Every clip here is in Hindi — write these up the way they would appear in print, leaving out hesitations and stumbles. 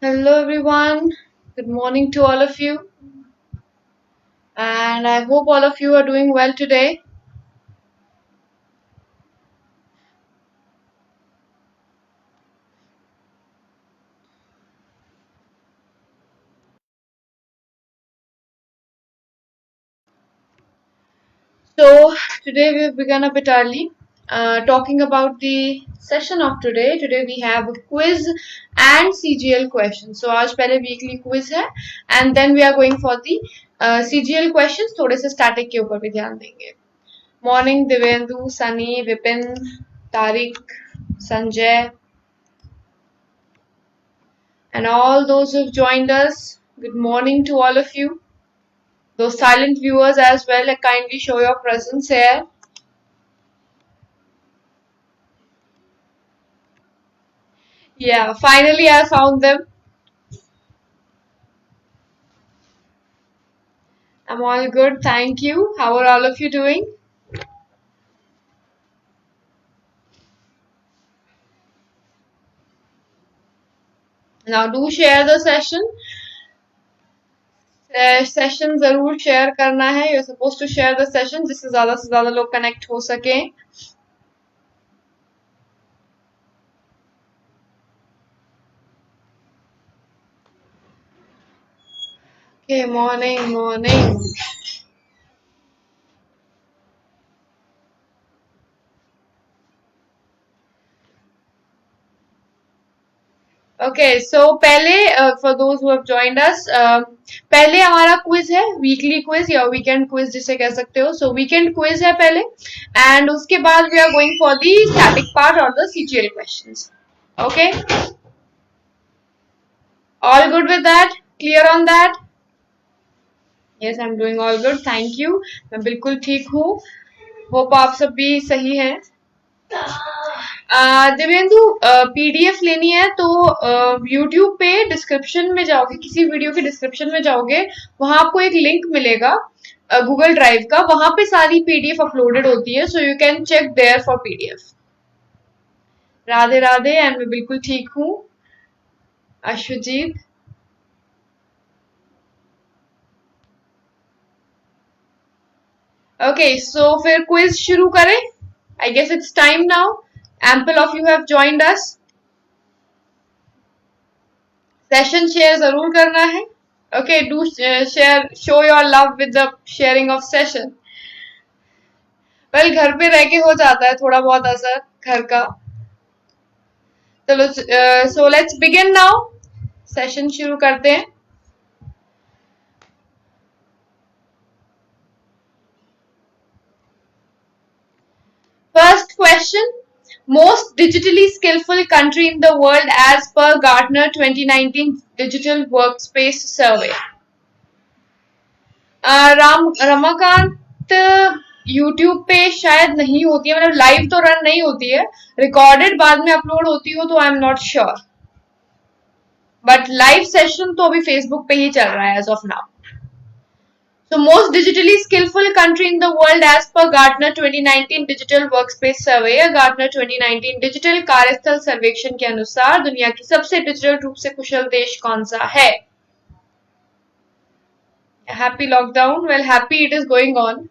Hello everyone, good morning to all of you, and I hope all of you are doing well today. So, today we've begun a bit early, talking about the session of today. Today we have a quiz and CGL questions. So, आज पहले weekly quiz है, and then we are going for the CGL questions. थोड़े से static के ऊपर भी ध्यान देंगे. Morning, Divendu, Sunny, Vipin, Tariq, Sanjay, and all those who've joined us. Good morning to all of you. Those silent viewers as well, kindly show your presence here. Yeah, finally I found them. I'm all good, thank you. How are all of you doing? Now do share the session. Session जरूर शेयर करना है. You're supposed to share the session जिससे ज्यादा लोग कनेक्ट हो सके. Okay, morning. Okay, so पहले for those who have joined us, पहले हमारा क्विज है, वीकली क्विज या वीकेंड क्विज जिसे कह सकते हो. सो वीकेंड क्विज है पहले, एंड उसके बाद we are going for the static part और the CGL questions. Okay, all good with that? Clear on that? Yes, I am doing all good, thank you. मैं बिल्कुल ठीक हूँ. होप आप सब भी सही हैं. दिव्येंदु, पीडीएफ लेनी है तो यूट्यूब पे डिस्क्रिप्शन में जाओगे, किसी वीडियो के डिस्क्रिप्शन में जाओगे, वहां आपको एक लिंक मिलेगा गूगल ड्राइव का. वहां पे सारी पीडीएफ अपलोडेड होती है, so you can check there for PDF. Radhe Radhe. And मैं बिल्कुल ठीक हूँ. अश्वजीत. ओके, सो फिर क्विज शुरू करें. I guess it's time now. Ample of you have joined us. Session share जरूर करना है. Okay, do share, show your love with the sharing of session. Well, घर पे रह के हो जाता है थोड़ा बहुत असर घर का. चलो, so let's begin now. Session शुरू करते हैं. First question: most digitally skillful country in the world as per Gartner 2019 Digital Workspace Survey. Ramakant, YouTube पे शायद नहीं होती है, मतलब लाइव तो रन नहीं होती है, रिकॉर्डेड बाद में अपलोड होती हो तो I am not sure, but live session तो अभी फेसबुक पे ही चल रहा है as of now. So most digitally skillful country in the world as per Gartner 2019 Digital Workspace Survey, Gartner 2019 digital कार्यस्थल सर्वेक्षण के अनुसार दुनिया की सबसे डिजिटल रूप से कुशल देश कौन सा है? Happy lockdown. Well, happy it is going on.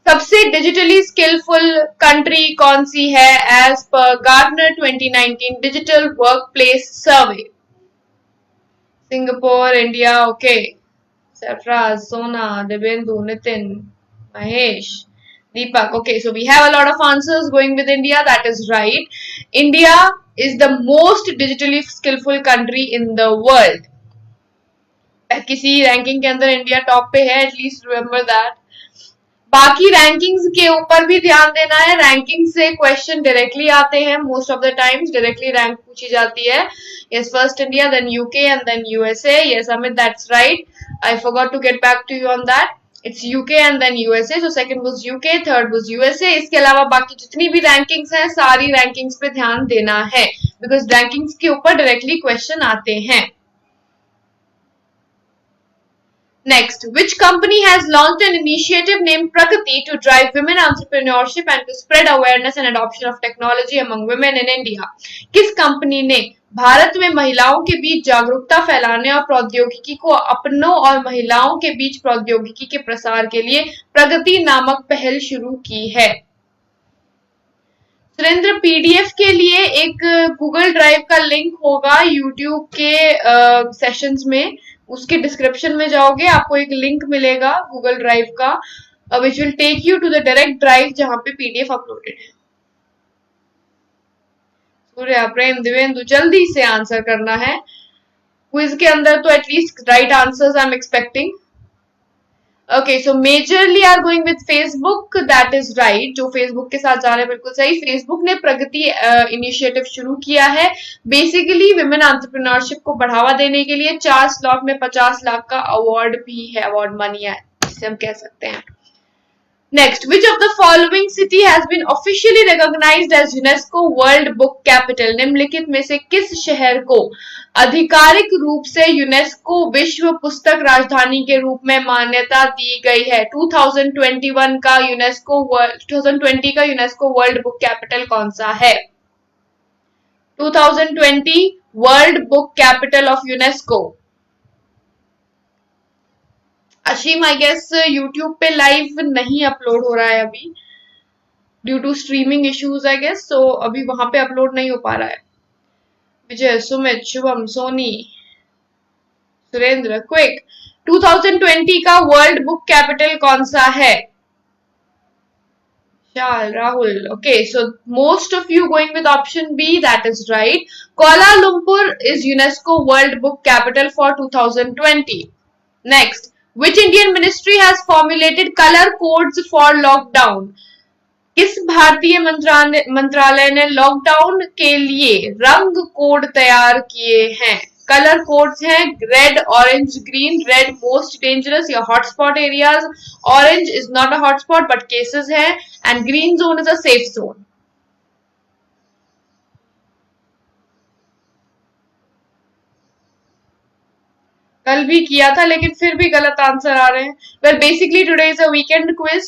सबसे डिजिटली स्किलफुल कंट्री कौन सी है एज पर Gartner 2019 digital workplace survey? Singapore, India. Okay. Sarfaraz, Sona, Divendu, Nitin, Mahesh, Deepak. Okay, so we have a lot of answers going with India. That is right. India is the most digitally skillful country in the world. किसी रैंकिंग के अंदर इंडिया टॉप पे है, एटलीस्ट रिमेम्बर दैट. बाकी रैंकिंग्स के ऊपर भी ध्यान देना है. रैंकिंग से क्वेश्चन डायरेक्टली आते हैं, most of the times directly rank पूछी जाती है. Yes, first India, then UK and then USA. Yes Amit, that's right. I forgot to get back to you on that. It's UK and then USA. So second was UK, third was USA. इसके अलावा बाकी जितनी भी रैंकिंग्स हैं, सारी रैंकिंग्स पे ध्यान देना है, बिकॉज रैंकिंग्स के ऊपर डायरेक्टली क्वेश्चन आते हैं. Next, which company has launched an initiative named Prakati to drive women entrepreneurship and to spread awareness and adoption of technology among women in India? किस कंपनी ने भारत में महिलाओं के बीच जागरूकता फैलाने और प्रौद्योगिकी को अपनों और महिलाओं के बीच प्रौद्योगिकी के प्रसार के लिए प्रगति नामक पहल शुरू की है? सुरेंद्र, पीडीएफ के लिए एक गूगल ड्राइव का लिंक होगा यूट्यूब के सेशंस में, उसके डिस्क्रिप्शन में जाओगे आपको एक लिंक मिलेगा गूगल ड्राइव का which will take you to the direct drive जहां पे पीडीएफ अपलोडेड है। सूर्या, प्रेम, दिवेंदु, जल्दी से आंसर करना है क्विज के अंदर, तो at least right answers I am expecting. Okay, so majorly are going with Facebook, that is right. जो फेसबुक के साथ जा रहे हैं बिल्कुल सही। फेसबुक ने प्रगति इनिशिएटिव शुरू किया है बेसिकली विमेन एंटरप्रेन्योरशिप को बढ़ावा देने के लिए। 4 स्लॉट में 50 लाख का अवार्ड भी है, अवार्ड मनी है जिसे हम कह सकते हैं। Next, which of the following city has been officially recognized as UNESCO World Book Capital? निम्नलिखित में से किस शहर को आधिकारिक रूप से यूनेस्को विश्व पुस्तक राजधानी के रूप में मान्यता दी गई है? 2020 का यूनेस्को वर्ल्ड बुक कैपिटल कौन सा है? 2020 world book capital of UNESCO. Ashim, I guess YouTube पे लाइव नहीं अपलोड हो रहा है अभी due to streaming issues I guess, so अभी वहां पे अपलोड नहीं हो पा रहा है। विजय, सुमित, शुभम, सोनी, सुरेंद्र, क्विक, 2020 का वर्ल्ड बुक कैपिटल कौन सा है? Shaal, Rahul, okay, so most of you going with option B, that is right. Kuala Lumpur is UNESCO world book capital for 2020। Next, which Indian ministry has formulated color codes for lockdown? किस भारतीय मंत्रालय ने लॉकडाउन के लिए रंग कोड तैयार किए हैं? कलर कोड्स हैं red, orange, green. Red most dangerous या hotspot areas, orange is not a hotspot but cases है, and green zone is a safe zone. कल भी किया था लेकिन फिर भी गलत आंसर आ रहे हैं। Well basically today is a weekend quiz.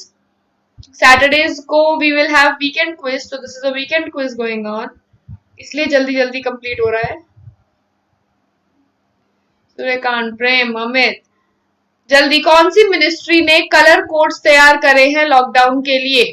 Saturdays को we will have weekend quiz, तो this is a weekend quiz going on, इसलिए जल्दी जल्दी कंप्लीट हो रहा है। सूर्यकांत, प्रेम, अमित, जल्दी, कौन सी मिनिस्ट्री ने कलर कोड्स तैयार करे हैं लॉकडाउन के लिए?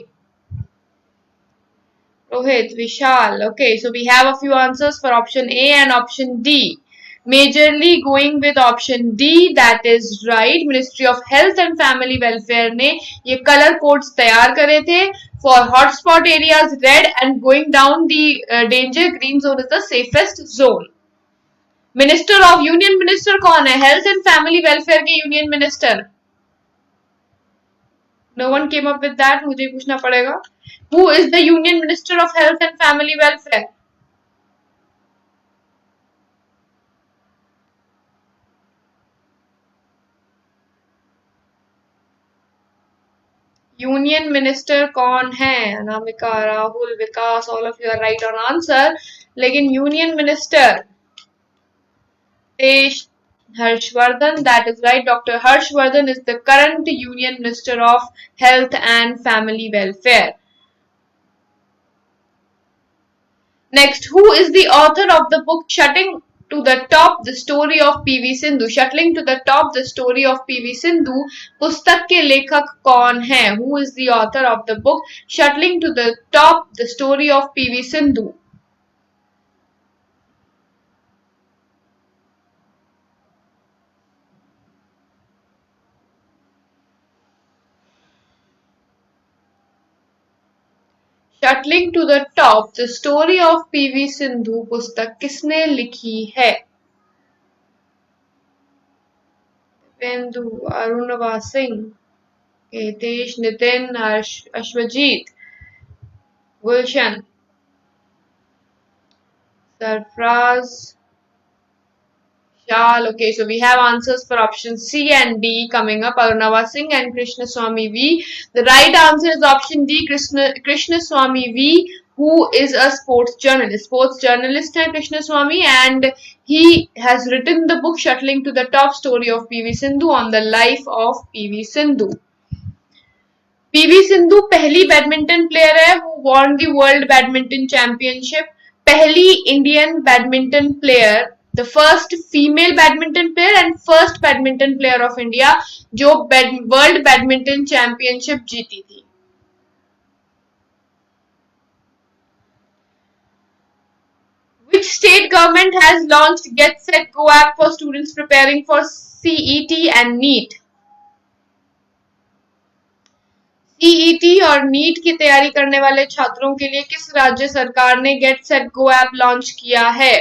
Rohit, Vishal, okay, so we have a few answers for option A and option D. Majorly going with option D, that is right. Ministry of Health and Family Welfare ने ये कलर कोड्स तैयार करे थे for hotspot areas red and going down the danger green zone is the safest zone. Minister of Union Minister कौन है? Health and Family Welfare के Union Minister? No one came up with that. मुझे पूछना पड़ेगा. Who is the Union Minister of Health and Family Welfare? Union minister कौन है? Anamika, Rahul, Vikas, all of you are right on answer, लेकिन union minister Harshvardhan, that is right. Doctor Harshvardhan is the current union minister of health and family welfare. Next, who is the author of the book shuttling to the top the story of PV Sindhu? Shuttling to the top the story of PV Sindhu पुस्तक के लेखक कौन है? Who is the author of the book Shuttling to the top the story of PV Sindhu? Shuttling to the top the story of PV Sindhu पुस्तक किसने लिखी है? दिवेंदु, अरुणवा सिंह, हितेश, नितिन, अश्वजीत, गुलशन, Sarfaraz, Shal. Okay, so we have answers for option C and D coming up. Arunava Singh and Krishna Swami V. The right answer is option D, Krishna Swami V. who is a sports journalist. Sports journalist है Krishnaswamy, and he has written the book Shuttling to the Top, Story of PV Sindhu, on the life of PV Sindhu. PV Sindhu पहली बैडमिंटन प्लेयर है who won the world badminton championship, पहली Indian badminton player, the first female badminton player and first badminton player of India जो वर्ल्ड बैडमिंटन चैंपियनशिप जीती थी. Which state government has launched Get Set Go app for students preparing for CET and NEET? CET और नीट की तैयारी करने वाले छात्रों के लिए किस राज्य सरकार ने get set go app launch किया है?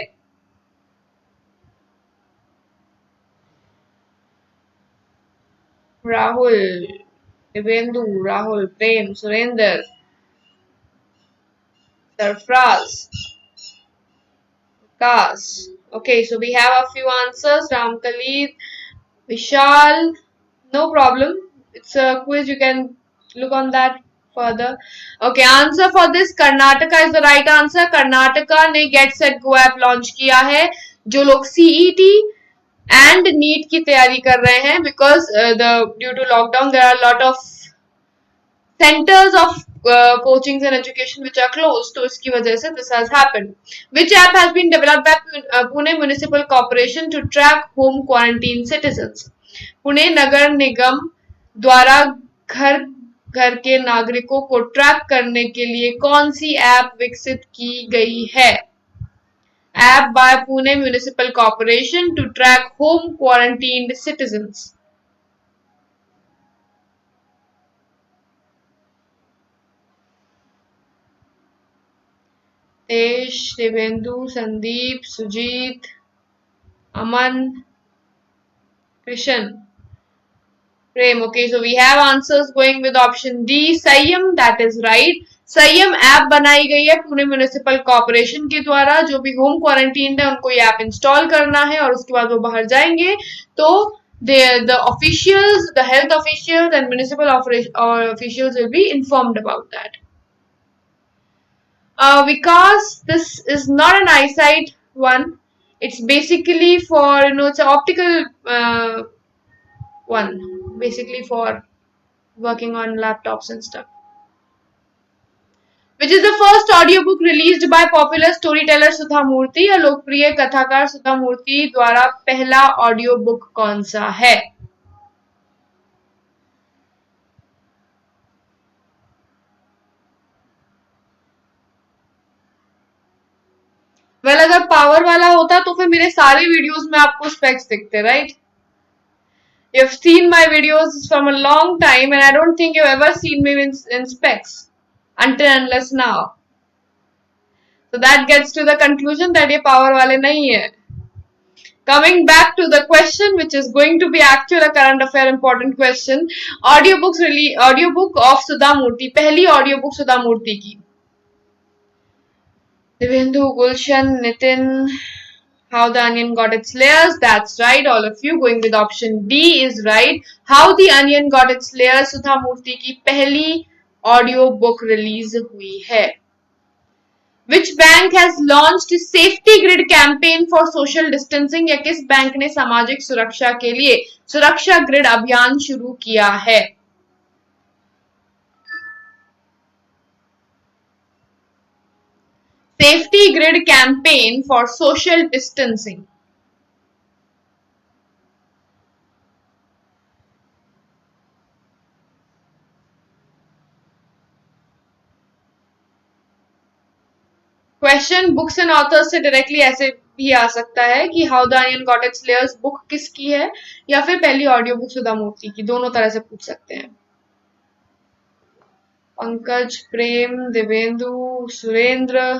राहुल, दिवेंदु, राहुल, प्रेम, सुरेंद्र, सरफराज, विकास. Okay, so we have a few answers. Ramkaleed, Vishal, no problem. It's a quiz, you can look on that further. Okay, answer for this Karnataka is the right answer. Karnataka ने Get Set Go app launch किया है. जो लोग CET and NEET की तैयारी कर रहे हैं, because due to lockdown there are a lot of centers of coachings and education which are closed, तो इसकी वजह से this has happened. Which app has been developed by Pune Municipal Corporation to track home quarantine citizens? Pune नगर निगम द्वारा घर घर के नागरिकों को ट्रैक करने के लिए कौन सी ऐप विकसित की गई है? App by Pune municipal corporation to track home quarantined citizens. Tej, Devendu, Sandeep, Sujit, Aman, Krishna, Prem. Okay, so we have answers going with option D, Sayyam. That is right. Sayyam app बनाई गई है पुणे म्युनिसिपल कॉर्पोरेशन के द्वारा. जो भी होम क्वारंटीन है उनको ये ऐप इंस्टॉल करना है और उसके बाद वो बाहर जाएंगे तो the officials, the health officials and municipal officials will be informed about that. Vikas, this is not an eyesight one. It's basically for, it's an optical one, basically for working on laptops and stuff. Which is the first audiobook released by popular storyteller Sudha Murthy? या लोकप्रिय कथाकार सुधा मूर्ति द्वारा पहला ऑडियो बुक कौन सा है? वेल अगर पावर वाला होता तो फिर मेरे सारे वीडियोस में आपको स्पेक्स दिखते, right? You've seen my videos from a long time and I don't think you've ever seen me in specs until unless now. So that gets to the conclusion that ये power वाले नहीं है. Coming back to the question, which is going to be actual a current affair important question. Audiobook of Sudha Murthy, पहली audiobook Sudha Murthy की. Divendu, Gulshan, Nitin, How the Onion Got Its Layers. That's right, all of you. Going with option D is right. How the Onion Got Its Layers सुधा मूर्ति की पहली ऑडियो बुक रिलीज हुई है. Which bank has launched safety grid campaign for social distancing? या किस बैंक ने सामाजिक सुरक्षा के लिए सुरक्षा ग्रिड अभियान शुरू किया है? Safety grid campaign for social distancing. Question books and authors से डायरेक्टली ऐसे भी आ सकता है कि how the onion got its layers book किसकी है या फिर पहली ऑडियो बुक सुधा मूर्ति की, दोनों तरह से पूछ सकते हैं. पंकज, प्रेम, Devendu, Surendra,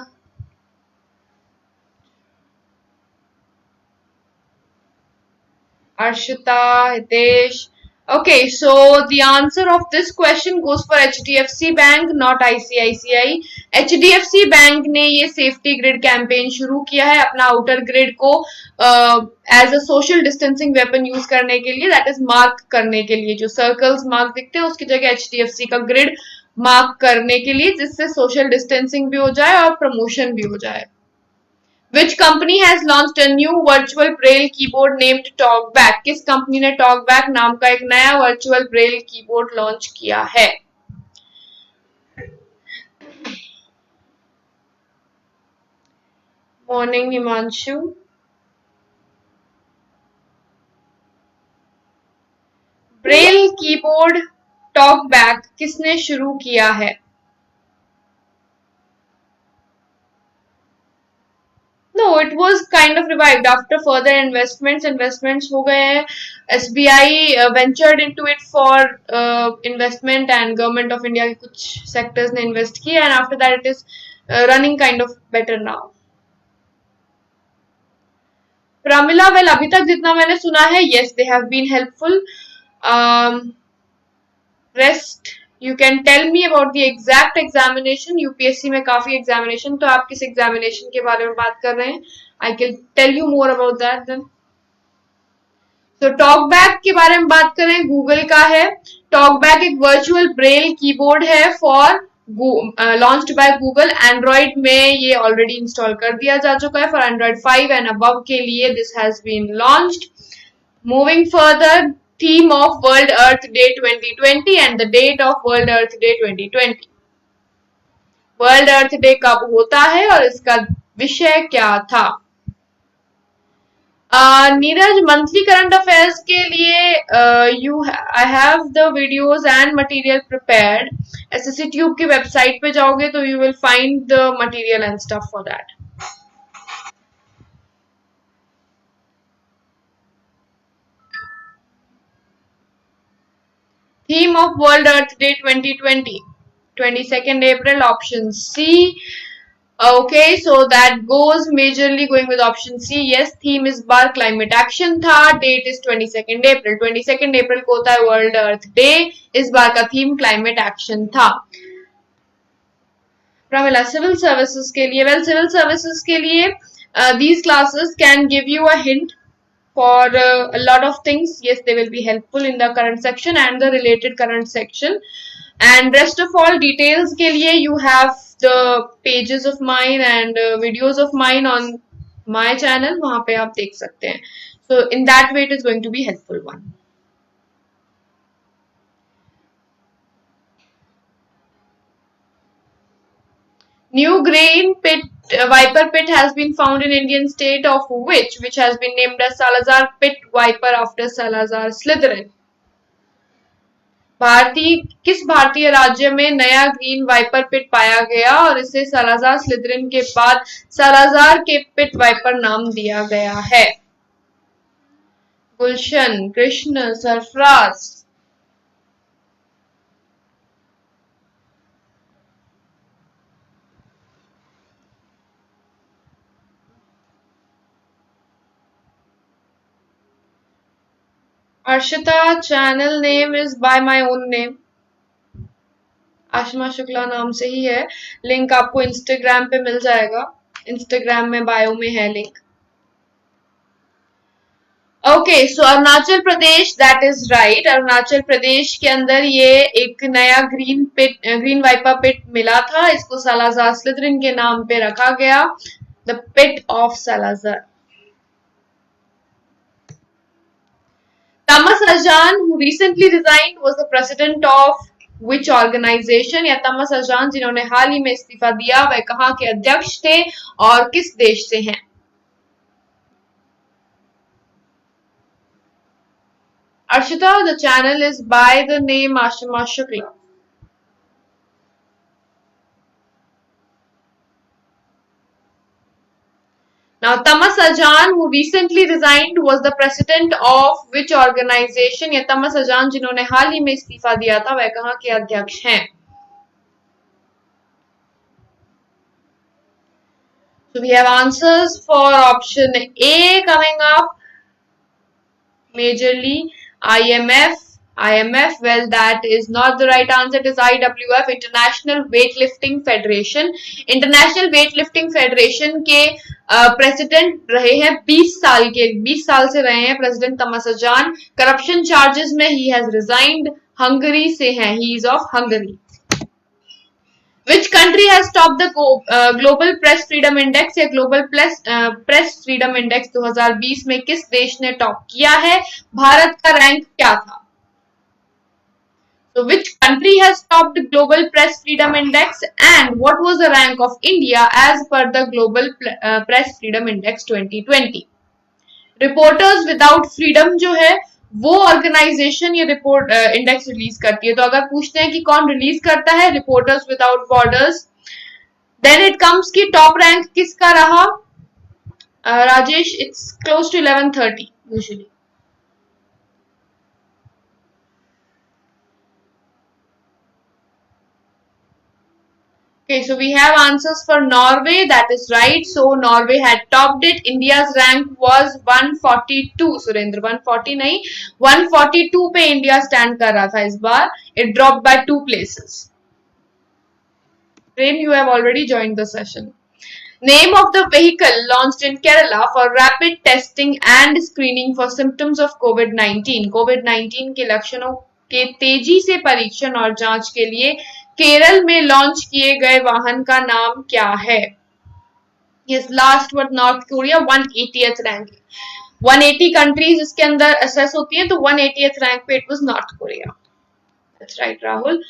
Arshita, Hitesh. Okay, so the answer of this question goes for HDFC Bank, not ICICI. HDFC Bank ने ये सेफ्टी ग्रिड कैंपेन शुरू किया है अपना आउटर ग्रिड को as a social distancing weapon use करने के लिए, दैट इज मार्क करने के लिए. जो सर्कल्स मार्क दिखते हैं उसकी जगह HDFC का ग्रिड मार्क करने के लिए, जिससे सोशल डिस्टेंसिंग भी हो जाए और प्रमोशन भी हो जाए. Which company has launched a new virtual braille keyboard named TalkBack? किस कंपनी ने TalkBack नाम का एक नया वर्चुअल ब्रेल कीबोर्ड लॉन्च किया है? Morning Himanshu. Braille keyboard talkback किसने शुरू किया है? No, it was kind of revived after further investments. Investments हो गए हैं. SBI ventured into it for investment and government of India के कुछ sectors ने invest किया, and after that it is running kind of better now. Pramila, well, अभी तक जितना मैंने सुना है, yes, they have been helpful. Rest, you can tell me about the exact examination. UPSC में काफी examination, तो आप किस examination के बारे में बात कर रहे हैं? I can tell you more about that then. तो टॉकबैक के बारे में बात करें, गूगल का है. टॉकबैक एक वर्चुअल ब्रेल कीबोर्ड है for launched by Google. Android में ये ऑलरेडी इंस्टॉल कर दिया जा चुका है. फॉर एंड्रॉइड 5 एंड अबव के लिए this has been launched. Moving further, theme of World Earth Day 2020 and the date of World Earth Day 2020. World Earth Day कब होता है और इसका विषय क्या था? नीरज, मंथली करंट अफेयर्स के लिए I have the videos and material prepared. SSC tube की वेबसाइट पे जाओगे तो you will find the material and stuff for that. Theme of World Earth Day 2020, 22nd April, option C. Okay, so that goes majorly going with option C. Yes, theme इस बार climate action था. Date is 22nd April. 22nd April को होता है World Earth Day. इस बार का theme climate action था. Pramila, civil services के लिए, well, civil services के लिए these classes can give you a hint for a lot of things. Yes, they will be helpful in the current section and the related current section. And rest of all details के लिए you have the pages of mine and videos of mine on my channel. वहाँ पे आप देख सकते हैं. So in that way it is going to be helpful one. New green pit, viper pit has been found in Indian state of which has been named as Salazar Pit Viper after Salazar Slytherin. किस भारतीय राज्य में नया ग्रीन वाइपर पिट पाया गया और इसे सालाजार स्लिथरिन के बाद सालाजार के पिट वाइपर नाम दिया गया है? गुलशन, Krishna, Sarfaraz. Arshita, channel name is by my own name. Ashma Shukla नाम से ही है. लिंक आपको इंस्टाग्राम पे मिल जाएगा. इंस्टाग्राम में बायो में है link. Okay, so Arunachal Pradesh, that is right. Arunachal Pradesh के अंदर ये एक नया ग्रीन वाइपर पिट मिला था. इसको सालाजार स्लिथरिन के नाम पे रखा गया, the pit of Salazar. Thomas Ajan, who recently resigned, was the president of which organization? या Thomas Ajan जिन्होंने हाल ही में इस्तीफा दिया, वह कहाँ के अध्यक्ष थे और किस देश से हैं? Arshita, the channel is by the name Ashima Shukla. Now, Thomas Ajan, who recently resigned, was the president of which organization? या Thomas Ajan जिन्होंने हाल ही में इस्तीफा दिया था, वह कहाँ के अध्यक्ष हैं? So we have answers for option A coming up. Majorly IMF, well, that is not the right answer. It is IWF, International Weightlifting Federation. International Weightlifting Federation के प्रेसिडेंट रहे हैं 20 साल से रहे हैं प्रेसिडेंट तमस अजान. करप्शन चार्जेस में ही हैज रिजाइंड. हंगरी से हैं, he is of Hungary. Which country has topped the Global Press Freedom Index या Global Press Freedom Index 2020 में किस देश ने टॉप किया है? भारत का रैंक क्या था? So which country has topped the Global Press Freedom Index and what was the rank of India as per the Global Press Freedom Index 2020? Reporters without freedom जो है वो ऑर्गेनाइजेशन ये रिपोर्ट इंडेक्स रिलीज करती है. तो अगर पूछते हैं कि कौन रिलीज करता है, reporters without borders. Then it comes की टॉप रैंक किसका रहा? Rajesh, it's close to 1130 usually. Okay, so we have answers for Norway. That is right. So Norway had topped it. India's rank was 142. Surendra 140 नहीं, 142 पे इंडिया स्टैंड कर रहा था इस बार. It dropped by 2 places. Prem, you have already joined the session. Name of the vehicle launched in Kerala for rapid testing and screening for symptoms of COVID-19. COVID-19 के लक्षणों के तेजी से परीक्षण और जांच के लिए केरल में लॉन्च किए गए वाहन का नाम क्या है? Yes, last but north Korea 180th rank. 180 countries इसके अंदर असेस होती हैं, तो 180th रैंक पे it was north Korea. That's right, Rahul.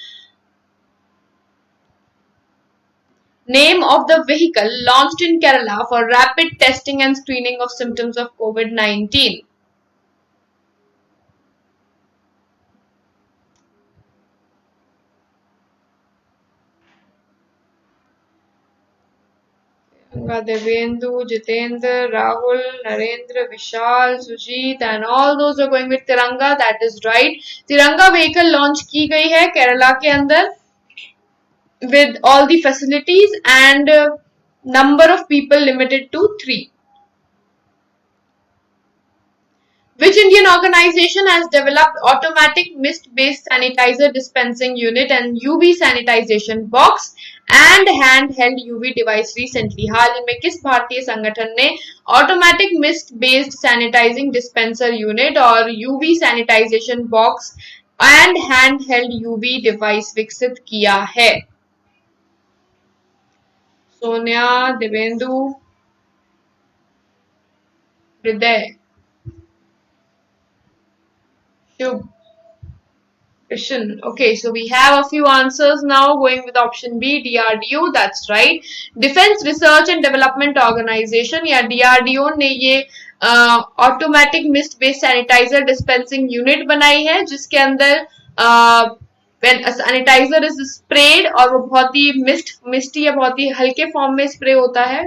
Name of the vehicle launched in Kerala for rapid testing and screening of symptoms of COVID-19. Devendu, Jitendra, Rahul, Narendra, Vishal, Sujit, and all those are going with Tiranga. That is right. Tiranga vehicle launch की गई है केरला के अंदर with all the facilities and number of people limited to 3. Which Indian organization has developed automatic mist-based sanitizer dispensing unit and UV sanitization box and handheld UV device recently? हाल ही में किस भारतीय संगठन ने automatic mist-based sanitizing dispenser unit और UV sanitization box and handheld UV device विकसित किया है? सोनिया, देवेंदु, हृदय, शुभ, Christian. Okay, so we have a few answers now going with option B, DRDO. That's right. Defense Research and Development Organization या DRDO ने ये automatic mist based sanitiser dispensing unit बनाई है जिसके अंदर सैनिटाइजर इज स्प्रेड और वो बहुत ही मिस्टी या बहुत ही हल्के फॉर्म में स्प्रे होता है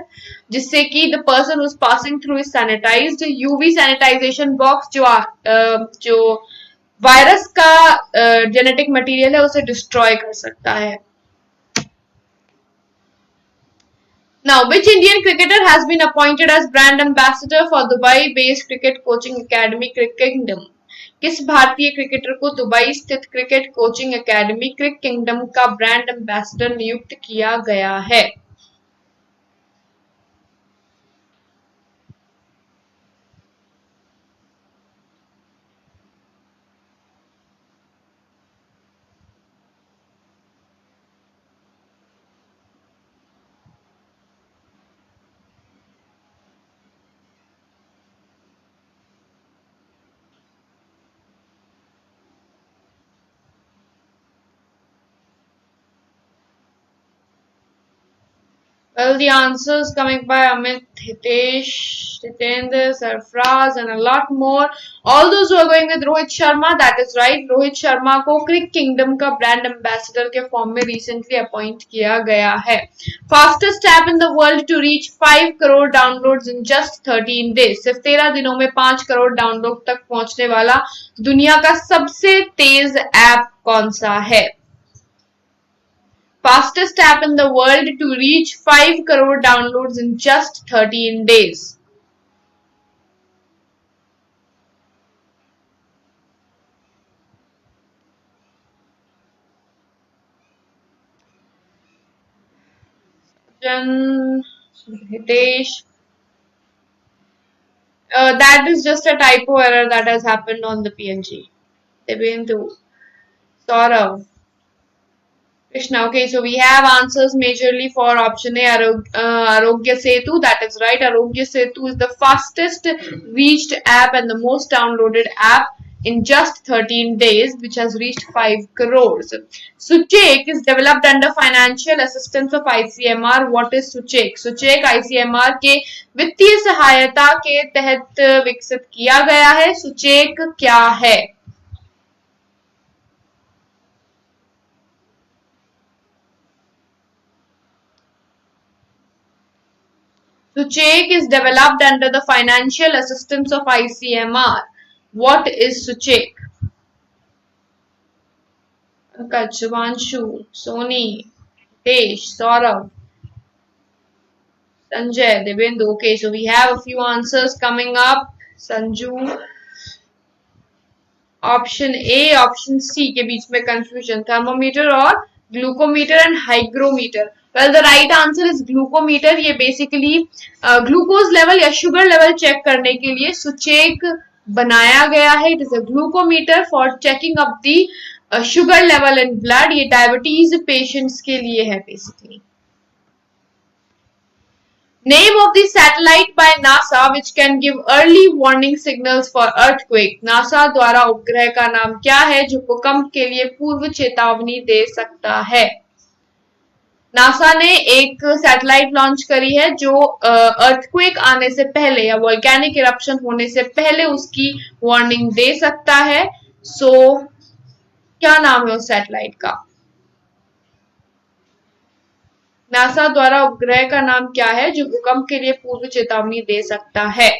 जिससे कि the person who is passing through is sanitised. UV sanitisation box जो वायरस का जेनेटिक मटेरियल है उसे डिस्ट्रॉय कर सकता है. Now, which Indian cricketer has been appointed as brand ambassador for Dubai-based cricket coaching academy Cricket Kingdom? किस भारतीय क्रिकेटर को दुबई स्थित क्रिकेट कोचिंग एकेडमी क्रिक किंगडम का ब्रांड एम्बेसडर नियुक्त किया गया है? Well, the answers coming by Amit, Hitesh, Jitendra, Sarfraz, and a lot more. All those who are going with Rohit Sharma, that is right. Rohit Sharma को क्रिक किंगडम का ब्रांड एम्बेसडर के फॉर्म में रिसेंटली अपॉइंट किया गया है. Fastest app in the world to reach 5 crore downloads in just 13 days. सिर्फ 13 दिनों में 5 करोड़ डाउनलोड तक पहुंचने वाला दुनिया का सबसे तेज ऐप कौन सा है? Fastest app in the world to reach 5 crore downloads in just 13 days. Hitesh. That is just a typo error that has happened on the PNG. Debendu. Saurav. Krishna. Okay, so we have answers majorly for option A, Arogya Setu. That is right. Arogya Setu is the fastest reached app and the most downloaded app in just 13 days, which has reached 5 crores. Suchek is developed under financial assistance of ICMR. What is Suchek? Suchek ICMR के वित्तीय सहायता के तहत विकसित किया गया है. सुचेक क्या है? Suchek is developed under the financial assistance of ICMR. What is Suchek? Pankaj, Shubhanshu, Soni, Tesh, Saurav, Sanjay, Debendu. Okay, so we have a few answers coming up. Sanju, option A, option C के बीच में confusion. Thermometer और glucometer and hygrometer. Well, the right answer is glucometer. ये basically glucose level या sugar level check करने के लिए सुचेक बनाया गया है. It is a glucometer for checking up the sugar level in blood. ये diabetes patients के लिए है basically. Name of the satellite by NASA which can give early warning signals for earthquake. NASA द्वारा उपग्रह का नाम क्या है जो भूकंप के लिए पूर्व चेतावनी दे सकता है? नासा ने एक सैटेलाइट लॉन्च करी है जो अर्थक्वेक आने से पहले या वोल्केनिक इरप्शन होने से पहले उसकी वार्निंग दे सकता है. सो क्या नाम है उस सैटेलाइट का? नासा द्वारा उपग्रह का नाम क्या है जो भूकंप के लिए पूर्व चेतावनी दे सकता है?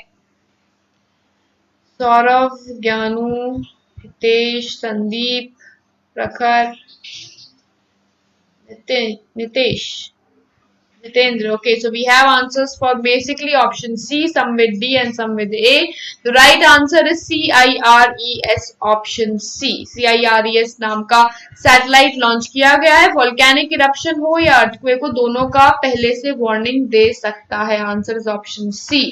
सौरभ, ज्ञानू, हितेश, संदीप, प्रखर, Nitesh, Jitendra. Okay, so we have answers for basically option C, some with D and some with A. The right answer is CIRES option C. CIRES नाम का सैटेलाइट लॉन्च किया गया है. वोल्केनिक इरप्शन हो या अर्थक्वेक हो, दोनों का पहले से वार्निंग दे सकता है. Answer is option C.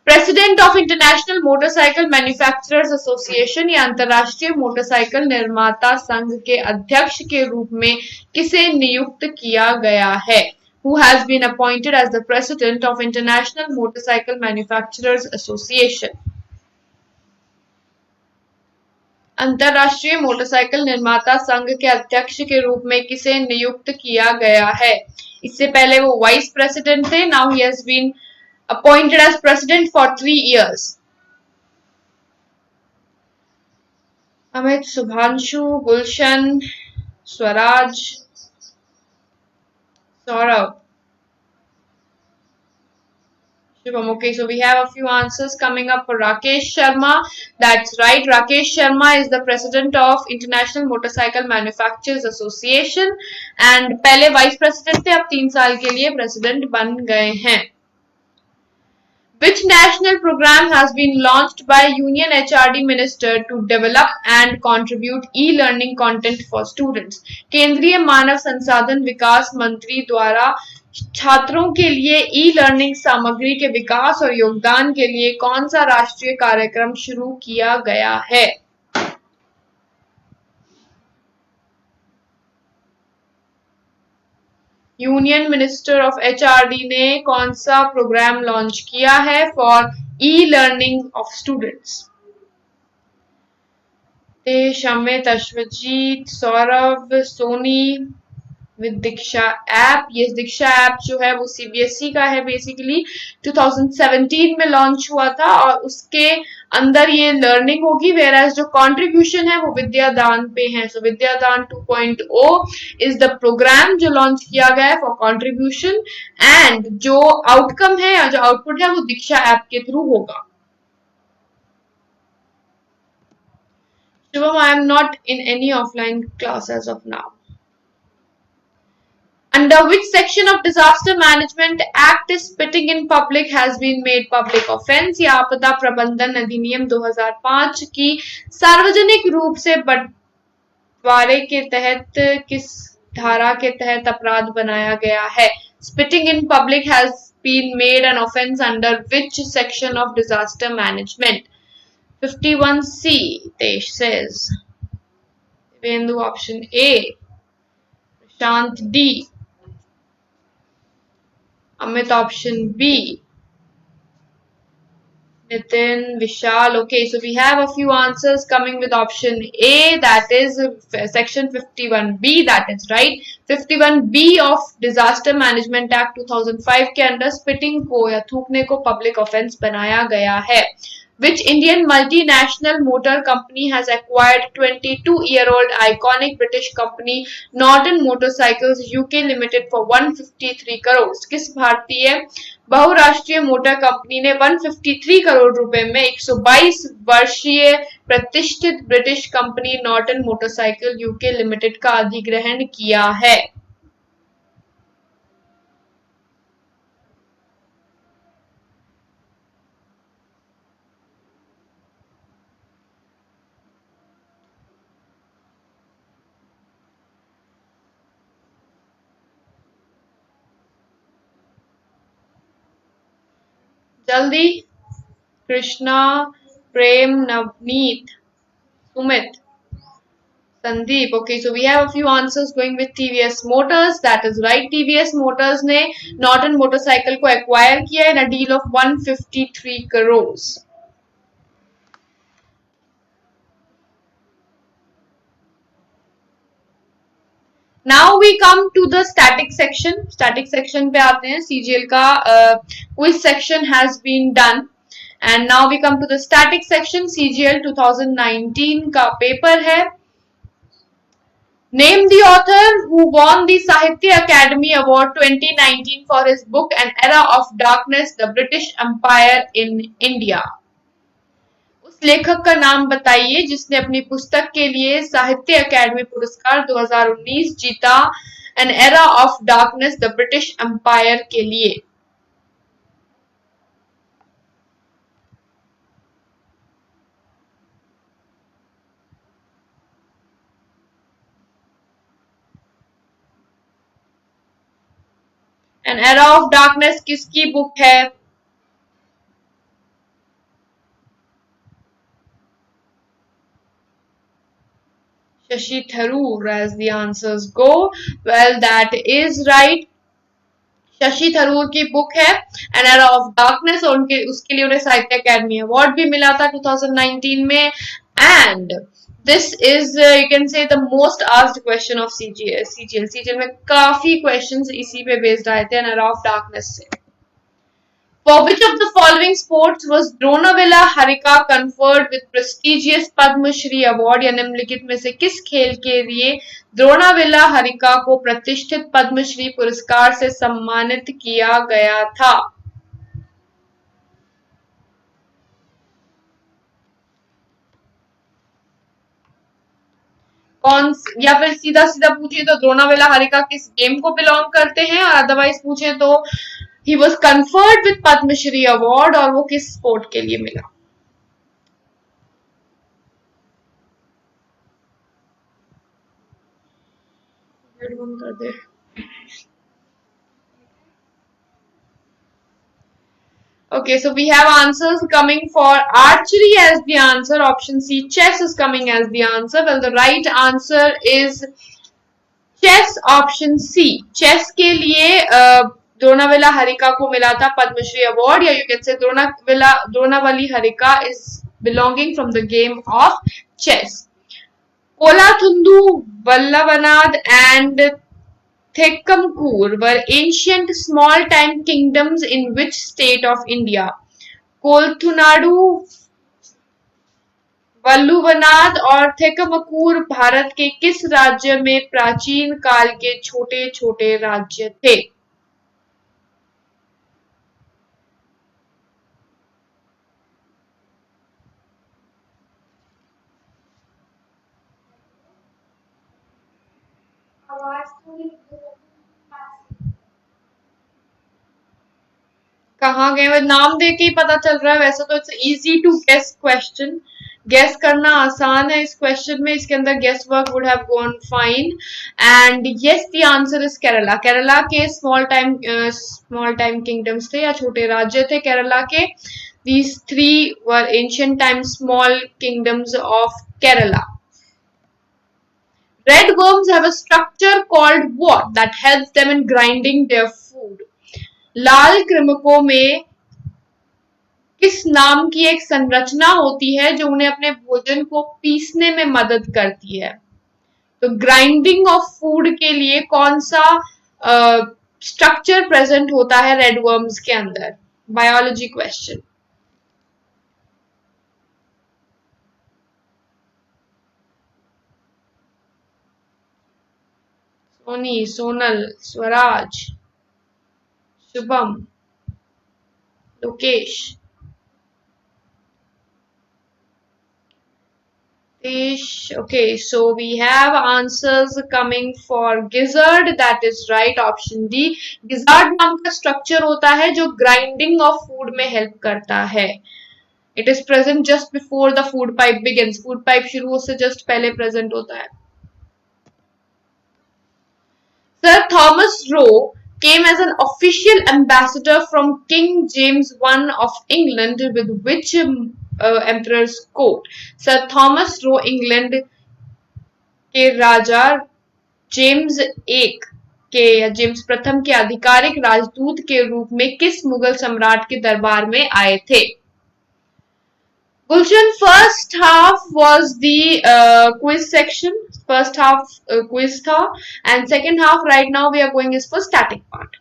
President of international motorcycle manufacturers association या अंतरराष्ट्रीय मोटरसाइकिल निर्माता संघ के अध्यक्ष के रूप में किसे नियुक्त किया गया है? Who has been appointed as the president of International Motorcycle Manufacturers Association? अंतरराष्ट्रीय मोटरसाइकिल निर्माता संघ के अध्यक्ष के रूप में किसे नियुक्त किया गया है? इससे पहले वो वाइस प्रेसिडेंट थे. Now he has been appointed as president for 3 years. Amit, Subhanshu, Gulshan, Swaraj, Saurabh, Shubham. Okay, so we have a few answers coming up for Rakesh Sharma. That's right. Rakesh Sharma is the president of International Motorcycle Manufacturers Association and पहले वाइस प्रेसिडेंट थे, अब 3 साल के लिए प्रेसिडेंट बन गए हैं. Which national program has been launched by Union HRD Minister to develop and contribute e-learning content for students? केंद्रीय मानव संसाधन विकास मंत्री द्वारा छात्रों के लिए ई-लर्निंग सामग्री के विकास और योगदान के लिए कौन सा राष्ट्रीय कार्यक्रम शुरू किया गया है? यूनियन मिनिस्टर ऑफ एचआरडी ने कौन सा प्रोग्राम लॉन्च किया है for e learning of students? Tej, Amit, Ashwajeet, Saurabh, Soni with Diksha app. ये दीक्षा ऐप जो है वो सीबीएसई का है. बेसिकली 2017 में लॉन्च हुआ था और उसके अंदर ये लर्निंग होगी, वेराज जो कंट्रीब्यूशन है वो विद्यादान पे है. सो विद्यादान 2.0 इज द प्रोग्राम जो लॉन्च किया गया है फॉर कंट्रीब्यूशन एंड जो आउटकम है या जो आउटपुट है वो दीक्षा ऐप के थ्रू होगा. Shivam, I am not in any offline class as of now. Under which section of Disaster Management Act is spitting in public has been made public offence? या आपदा प्रबंधन अधिनियम 2005 की सार्वजनिक रूप से बंटवारे के तहत किस धारा के तहत अपराध बनाया गया है? Spitting in public has been made an offence under which section of Disaster Management? 51C, Tesh says. Vendu, option A. Shant D. Amit option B. Nitin, Vishal. Okay, so we have a few answers coming with option A, that is section 51B, that is right. 51B of Disaster Management Act 2005 के अंदर स्पिटिंग को या थूकने को पब्लिक ऑफेंस बनाया गया है. Which Indian multinational motor company has acquired 22-year-old iconic British company Norton Motorcycles UK Limited for 153 crores? किस भारतीय बहुराष्ट्रीय मोटर कंपनी ने 153 करोड़ रुपए में 122 वर्षीय प्रतिष्ठित British company Norton motorcycle UK limited का अधिग्रहण किया है? जल्दी. कृष्णा, प्रेम, Navneet, Sumit, Sandeep. Okay, so we have a few answers going with TVS Motors. That is right. TVS Motors ने Norton मोटरसाइकिल को acquire किया in a deal of 153 crores. Now we come to the static section. Static section पे आते हैं. CGL का quiz section has been done. And now we come to the static section. CGL 2019 का पेपर है. Name the author who won the Sahitya Academy Award 2019 for his book An Era of Darkness, The British Empire in India. उस लेखक का नाम बताइए जिसने अपनी पुस्तक के लिए साहित्य अकादमी पुरस्कार 2019 जीता. An Era of Darkness, The British Empire के लिए. An Era of Darkness किसकी बुक है? Shashi Tharoor, as the answers go. Well, that is right. Shashi Tharoor की बुक है एन एरा ऑफ डार्कनेस और उसके लिए उन्हें साहित्य अकादमी अवार्ड भी मिला था 2019 में. And this is you can से the most asked question of CGL में काफी क्वेश्चंस इसी पे बेस्ड आए थे एन एरा ऑफ डार्कनेस से. For which of the following sports was Dronavilla Harika conferred with prestigious Padma Shri Award? या निम्नलिखित में से किस खेल के लिए द्रोणाविला हरिका को प्रतिष्ठित पद्मश्री पुरस्कार से सम्मानित किया गया था? कौन, या फिर सीधा सीधा पूछे तो द्रोणाविला हरिका किस गेम को बिलोंग करते हैं, और अदरवाइज पूछे तो he was conferred with Padma Shri Award और वो किस स्पोर्ट के लिए मिला? कर दे. Okay, so we have answers coming for archery as the answer. Option C, chess is coming as the answer. Well, the right answer is chess. Option C, chess के लिए द्रोणाविला हरिका को मिला था पद्मश्री अवार्ड, या you can say Dronavalli Harika is belonging from the game of chess. Kolathunadu, Vallavanad and Thekkamkur were ancient small-time kingdoms in which state of India? कोलथुनाडु, वल्लुवनाद और थेक्कमकुर भारत के किस राज्य में प्राचीन काल के छोटे छोटे राज्य थे? कहाँ गए? नाम देके ही पता चल रहा है. वैसे तो it's easy to guess question. Guess करना आसान है इस क्वेश्चन में. इसके अंदर guess work would have gone fine. And yes, the answer is Kerala. Kerala के स्मॉल टाइम किंगडम्स थे या छोटे राज्य थे केरला के. These three were ancient time small kingdoms of Kerala. Red worms have a structure called what that helps them in grinding their food? लाल कृमकों में किस नाम की एक संरचना होती है जो उन्हें अपने भोजन को पीसने में मदद करती है? तो ग्राइंडिंग ऑफ फूड के लिए कौन सा स्ट्रक्चर प्रेजेंट होता है रेड वर्म्स के अंदर? Biology question. Soni, Sonal, Swaraj, Shubham, Lokesh, okay, so we have answers coming for gizzard, that is right, option D. gizzard नाम का स्ट्रक्चर होता है जो ग्राइंडिंग ऑफ फूड में हेल्प करता है. It is present just before the food pipe begins. Food pipe शुरू से just पहले present होता है. Sir Thomas Roe came as an official ambassador from King James I of England with which emperor's court? Sir Thomas Roe England के राजा जेम्स एक के या जेम्स प्रथम के आधिकारिक राजदूत के रूप में किस मुगल सम्राट के दरबार में आए थे? Gulshan, first half was the quiz section. First half quiz tha, and second half right now we are going is for static part.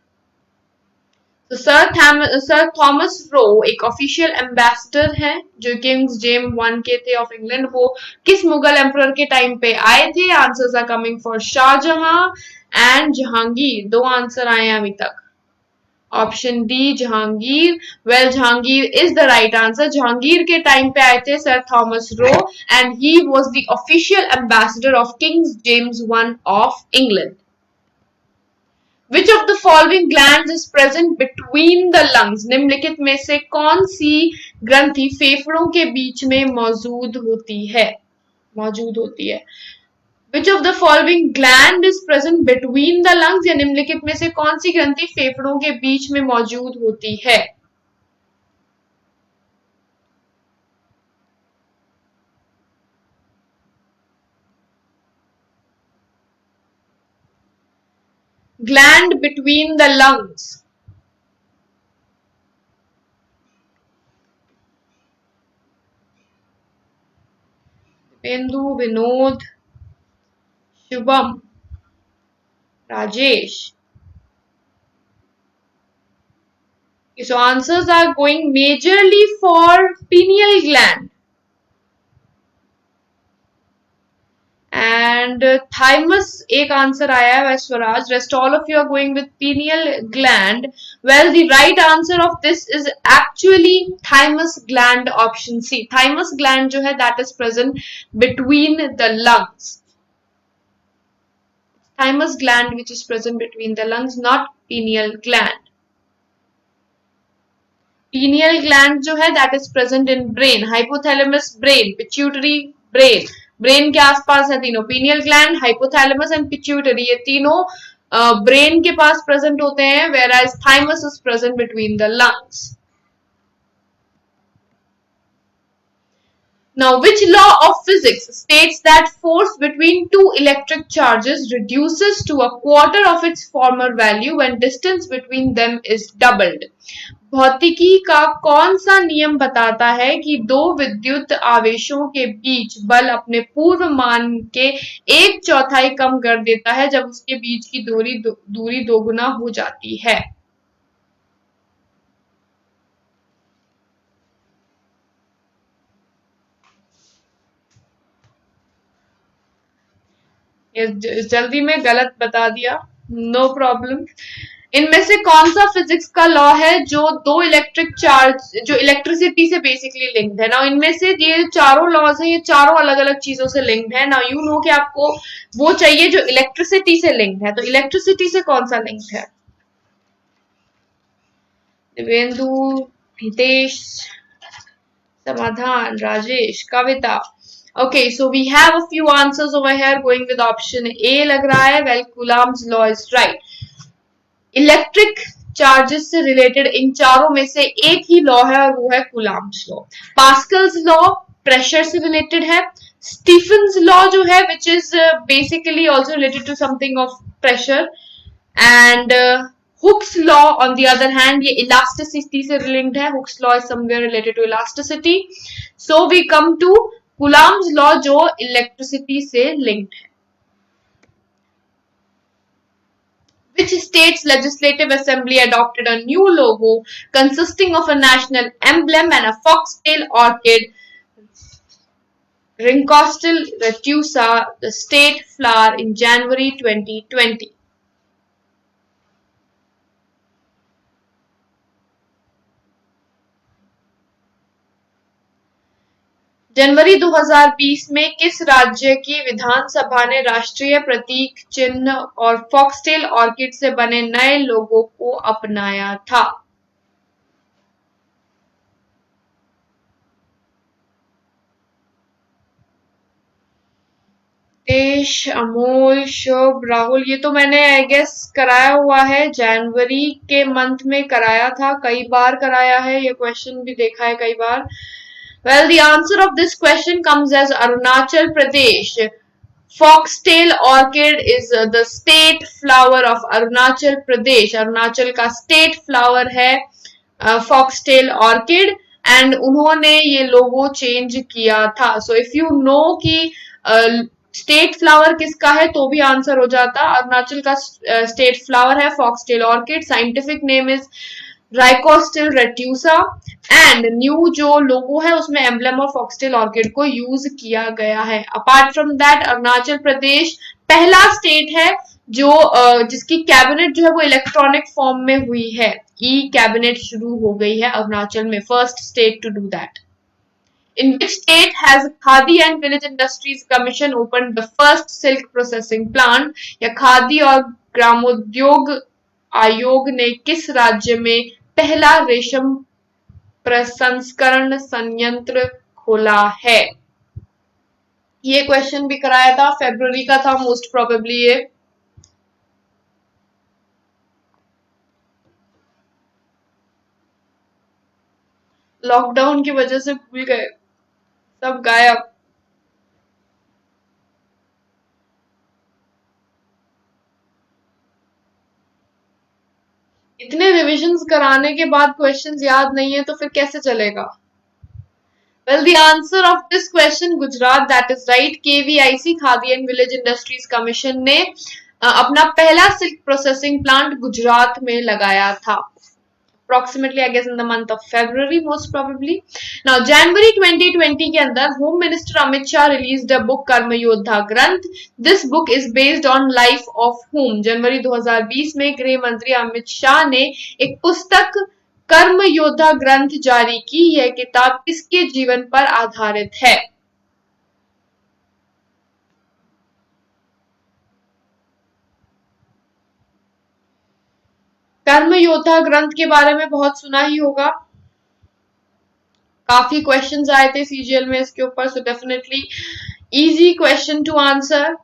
तो सर थॉमस रो एक ऑफिशियल एम्बेसडर हैं जो किंग्स जेम्स वन के थे ऑफ इंग्लैंड. वो किस मुगल एम्परर के टाइम पे आए थे? Answers are coming for Shahjahan and Jahangir. दो आंसर आए हैं अभी तक. Option D Jahangir. Well, Jahangir is the right answer. Jahangir के टाइम पे आए थे sir Thomas Roe and he was the official ambassador of King's James one of England. Which of the following glands is present between the lungs? निम्नलिखित में से कौन सी ग्रंथि फेफड़ों के बीच में मौजूद होती है? Which of the following gland is present between the lungs? या निम्नलिखित में से कौन सी ग्रंथि फेफड़ों के बीच में मौजूद होती है? Gland between the lungs. Dipendu, Vinod, Shubham, Rajesh. So answers are going majorly for pineal gland. And thymus एक आंसर आया है Swaraj. Rest all of you are going with pineal gland. Well, the right answer of this is actually thymus gland, option C. Thymus gland जो है that is present between the lungs. Thymus gland which is present between the lungs, not pineal gland. Pineal gland जो है that is present in brain. Hypothalamus brain, pituitary brain. Brain के आसपास है तीनों. Pineal gland, hypothalamus and pituitary, ये तीनों ब्रेन के पास प्रेजेंट होते हैं, whereas thymus is present between the lungs. Now, which law of physics states that force between two electric charges reduces to a quarter of its former value when distance between them is doubled? भौतिकी का कौन सा नियम बताता है कि दो विद्युत आवेशों के बीच बल अपने पूर्व मान के 1/4 कम कर देता है जब उसके बीच की दूरी दोगुना हो जाती है? जल्दी में गलत बता दिया, नो प्रॉब्लम. इनमें से कौन सा फिजिक्स का लॉ है जो दो इलेक्ट्रिक चार्ज जो इलेक्ट्रिसिटी से बेसिकली लिंक्ड है? ना इनमें से ये चारों लॉज हैं, ये चारों अलग अलग चीजों से लिंक्ड है. ना यू नो कि आपको वो चाहिए जो इलेक्ट्रिसिटी से लिंक्ड है, तो इलेक्ट्रिसिटी से कौन सा लिंक्ड है? दिवेंदु, हितेश, समाधान, राजेश, कविता. Okay, so we have a few answers over here going with option A लग रहा है. Well, Coulomb's law is right. Electric charges से रिलेटेड इन चारों में से एक ही लॉ है और वो है Coulomb's law. Pascal's law pressure से रिलेटेड है. स्टीफन्स लॉ जो है which is basically also related to something of pressure, and Hooke's law on the other hand ये elasticity से linked है. Hooke's law is somewhere related to elasticity. So we come to Coulomb's law जो electricity से linked है. Which state's legislative assembly adopted a new logo consisting of a national emblem and a foxtail orchid, Rincostil retusa, the state flower, in January 2020? जनवरी 2020 में किस राज्य की विधानसभा ने राष्ट्रीय प्रतीक चिन्ह और फॉक्सटेल ऑर्किड से बने नए लोगो को अपनाया था? देश, अमोल, शुभ, राहुल, ये तो मैंने आई गेस कराया हुआ है, जनवरी के मंथ में कराया था, कई बार कराया है, ये क्वेश्चन भी देखा है कई बार. Well, the answer of this question comes as Arunachal Pradesh. Foxtail orchid is the state flower of Arunachal Pradesh. Arunachal का state flower है foxtail orchid, and उन्होंने ये लोगो चेंज किया था. So if you know कि स्टेट फ्लावर किसका है तो भी आंसर हो जाता. अरुणाचल का स्टेट फ्लावर है foxtail orchid, scientific name is rhynchostylis retusa, and new जो लोगो है उसमें एम्बलम और फॉक्सटेल ऑर्किड को यूज किया गया है. Apart from that Arunachal Pradesh पहला स्टेट है जो जिसकी कैबिनेट जो है वो इलेक्ट्रॉनिक फॉर्म में हुई है. ई कैबिनेट शुरू हो गई है अरुणाचल में, first state to do that. In which state has Khadi and Village Industries Commission opened the first silk processing plant? या खादी और ग्रामोद्योग आयोग ने किस राज्य में पहला रेशम प्रसंस्करण संयंत्र खोला है? ये क्वेश्चन भी कराया था, फरवरी का था मोस्ट प्रोबेबली ये. लॉकडाउन की वजह से भूल गए, सब गायब. इतने रिविजन्स कराने के बाद क्वेश्चंस याद नहीं है तो फिर कैसे चलेगा? Well, the answer of this question Gujarat, that is right. KVIC khadi and village industries commission ने अपना पहला सिल्क प्रोसेसिंग प्लांट गुजरात में लगाया था. Approximately, I guess, in the month of February, most probably. Now, January 2020 के अंदर Home Minister Amit Shah released a book कर्म योद्धा ग्रंथ. This book is based on life of whom? जनवरी 2020 में गृह मंत्री अमित शाह ने एक पुस्तक कर्म योद्धा ग्रंथ जारी की. यह किताब किसके जीवन पर आधारित है? कर्म योद्धा ग्रंथ के बारे में बहुत सुना ही होगा, काफी क्वेश्चंस आए थे सीजीएल में इसके ऊपर, so definitely easy question to answer.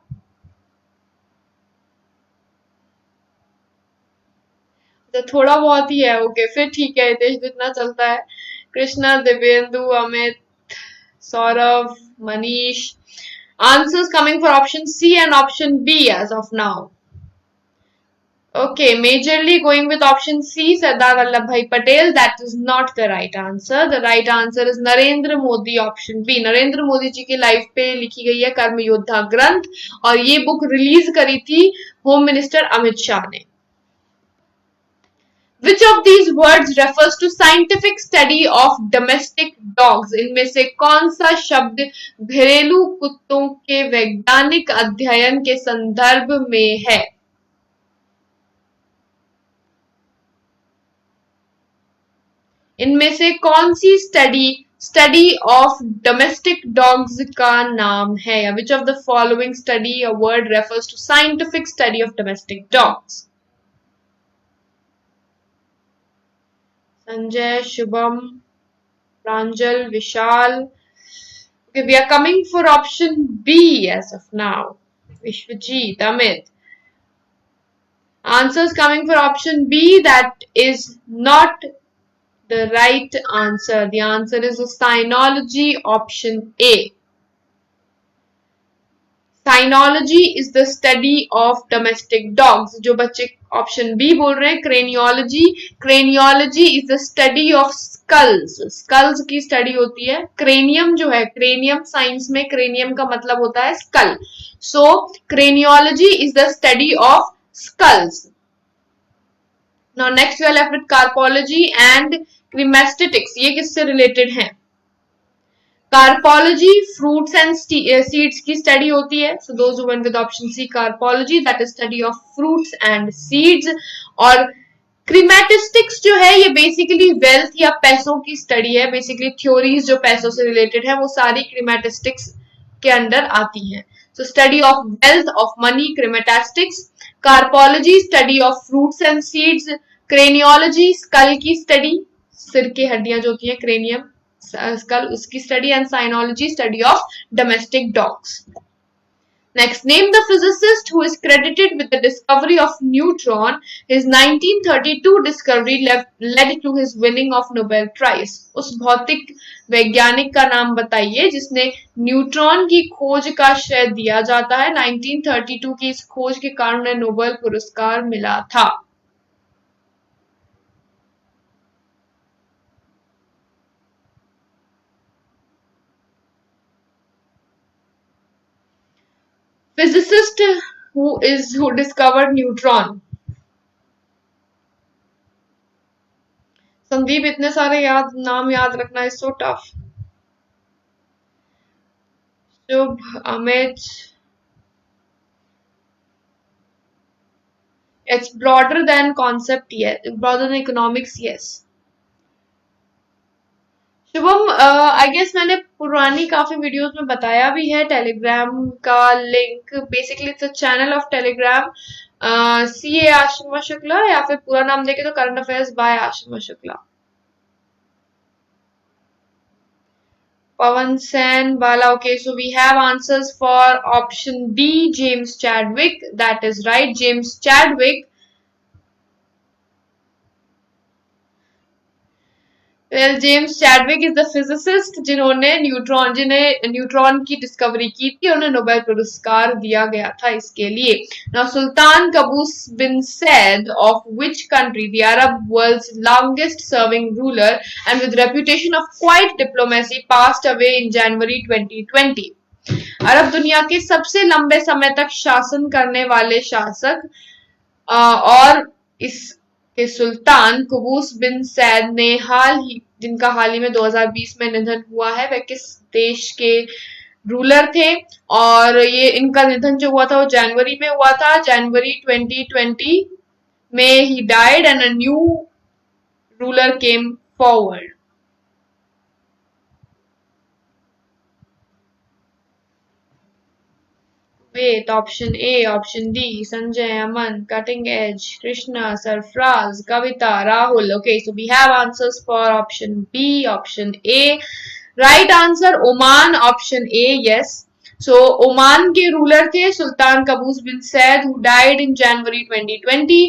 तो थोड़ा बहुत ही है, ओके फिर ठीक है, देश जितना चलता है. Krishna, Divyendu, Amit, Saurabh, Manish. Answers coming for option C and option B as of now. Okay, majorly going with option C, Sardar Vallabhbhai Patel. That is not the right answer. The right answer is Narendra Modi, option B. Narendra Modi ji की लाइफ पे लिखी गई है कर्म योद्धा ग्रंथ, और ये बुक रिलीज करी थी होम मिनिस्टर अमित शाह ने. Which of these words refers to scientific study of domestic dogs? इनमें से कौन सा शब्द घरेलू कुत्तों के वैज्ञानिक अध्ययन के संदर्भ में है? इनमें से कौन सी स्टडी ऑफ डोमेस्टिक डॉग्स का नाम है? या which of the following study a word refers to scientific study of domestic dogs? Sanjay, Shubham, Pranjal, Vishal. Okay, we are coming for option B as of now. Vishwajit, Amit. Answers coming for option B, that is not the right answer. The answer is the cynology, option A. Cynology is the study of domestic dogs. जो बच्चे ऑप्शन बी बोल रहे हैं craniology, craniology is the study of skulls. Skulls की स्टडी होती है. क्रेनियम जो है, क्रेनियम साइंस में क्रेनियम का मतलब होता है skull. So craniology is the study of skulls. Now next we are left with carpology and chrematistics. ये किससे रिलेटेड हैं? कार्पोलॉजी फ्रूट्स एंड सीड्स की स्टडी होती है. So those who went with option C carpology, that is study of fruits and seeds. और क्रीमेटिस्टिक्स जो है ये बेसिकली वेल्थ या पैसों की स्टडी है. बेसिकली थ्योरीज जो पैसों से रिलेटेड है वो सारी क्रीमेटिस्टिक्स के अंडर आती हैं. So study of wealth of money, chrematistics. Carpology study of fruits and seeds. Craniology skull की स्टडी, सिर की हड्डियां जो होती हैं क्रेनियम स्कल, उसकी study. And cynology study of domestic dogs. Next, name the physicist who is credited with the discovery of neutron. His 1932 discovery led to his winning of Nobel Prize. उस भौतिक वैज्ञानिक का नाम बताइए जिसने न्यूट्रॉन की खोज का श्रेय दिया जाता है. 1932 की इस खोज के कारण उन्हें नोबेल पुरस्कार मिला था. Physicist who discovered neutron. Sandeep, इतने सारे नाम याद रखना is so tough. Shubh, Amit. It's broader than concept, yes. Broader than economics, yes. Shubham, I guess मैंने पुरानी काफी वीडियोस में बताया भी है. टेलीग्राम का लिंक, basically it's a channel of Telegram. CA Ashima Shukla, या फिर पूरा नाम देखे तो current affairs by Ashima Shukla. Pawan Sen, Bala. Okay, so we have answers for option D, James Chadwick. That is right, James Chadwick. Well, James Chadwick is the physicist जिन्होंने न्यूट्रॉन की डिस्कवरी की थी. उन्हें नोबेल पुरस्कार दिया गया था इसके लिए. Now, Sultan Qaboos bin Said of which country, the Arab world's longest serving ruler and with reputation of quiet diplomacy, passed away in January 2020. अरब दुनिया के सबसे लंबे समय तक शासन करने वाले शासक और इस के सुल्तान कबूस बिन सैद ने जिनका हाल ही में 2020 में निधन हुआ है, वह किस देश के रूलर थे? और ये इनका निधन जो हुआ था वो जनवरी में हुआ था. जनवरी 2020 में he died and a new ruler came forward. Wait, option A, option D, Sanjay, Aman, Cutting Edge, Krishna, Sarfraz, Kavita, Rahul. Okay, so we have answers for option B, option A. Right answer, Oman, option A, yes. So, Oman के रूलर थे Sultan Qaboos bin Said, who died in January 2020.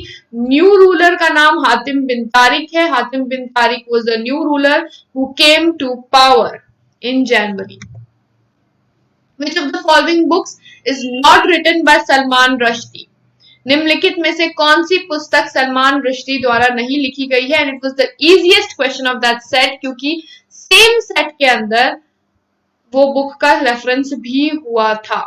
New ruler का नाम हातिम बिन तारिक है. हातिम बिन Tariq was the new ruler who came to power in January. Which of the following books is not written by Salman Rushdie? निम्नलिखित में से कौन सी पुस्तक सलमान रुश्दी द्वारा नहीं लिखी गई है? And it was the easiest question of that set, क्योंकि सेम सेट के अंदर वो बुक का रेफरेंस भी हुआ था.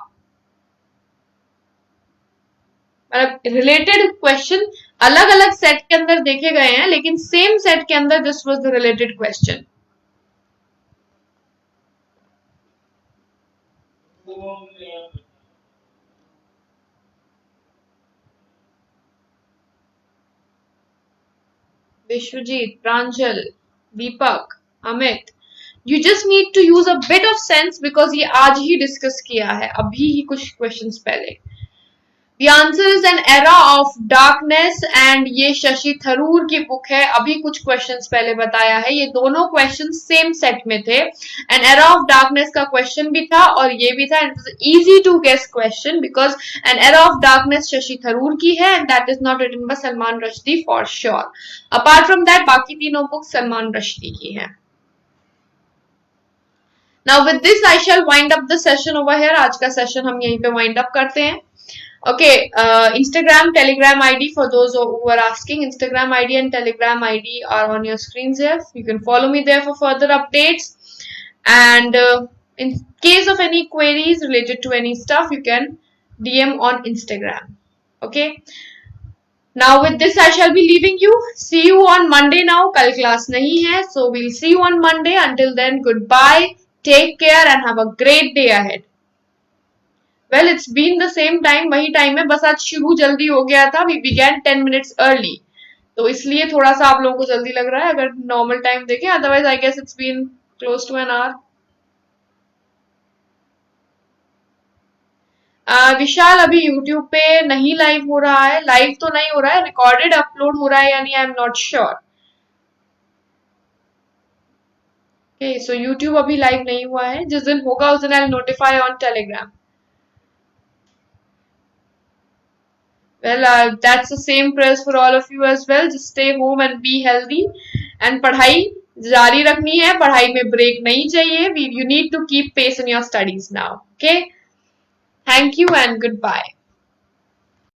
मतलब रिलेटेड क्वेश्चन अलग अलग सेट के अंदर देखे गए हैं, लेकिन सेम सेट के अंदर this was the related question. Vishwajit, Pranjal, Deepak, Amit. You just need to use a bit of sense because ये आज ही डिस्कस किया है, अभी ही कुछ क्वेश्चंस पहले. The answer is An Era of Darkness and ये शशि थरूर की बुक है. अभी कुछ क्वेश्चंस पहले बताया है. ये दोनों क्वेश्चन सेम सेट में थे. An Era of Darkness का क्वेश्चन भी था और ये भी था. It was easy to guess question because An Era of Darkness Shashi Tharoor की है and that is not written by Salman Rushdie for sure. Apart from that बाकी तीनों बुक सलमान रश्दी की हैं. Now with this I shall wind up the session over here. आज का session हम यहीं पे wind up करते हैं. Okay, Instagram, Telegram ID for those who are asking. Instagram ID and Telegram ID are on your screens here. You can follow me there for further updates. And in case of any queries related to any stuff, you can DM on Instagram. Okay. Now with this I shall be leaving you. See you on Monday now. कल class नहीं है. So we'll see you on Monday. Until then, goodbye. Take care and have a great day ahead. Well, it's been the same time. वही टाइम है, बस आज शुरू जल्दी हो गया था. We began 10 minutes early. तो इसलिए थोड़ा सा आप लोगों को जल्दी लग रहा है अगर नॉर्मल टाइम देखें. Otherwise I guess it's been close to an hour. Vishal अभी YouTube पे नहीं लाइव हो रहा है. लाइव तो नहीं हो रहा है, रिकॉर्डेड अपलोड हो रहा है यानी I am not sure. Okay, so YouTube अभी लाइव नहीं हुआ है. जिस दिन होगा उस दिन I notify on Telegram. Well, that's the same prayers for all of you as well. Just stay home and be healthy. And पढ़ाई जारी रखनी है. पढ़ाई में ब्रेक नहीं चाहिए. You need to keep pace in your studies now. Okay. Thank you and goodbye.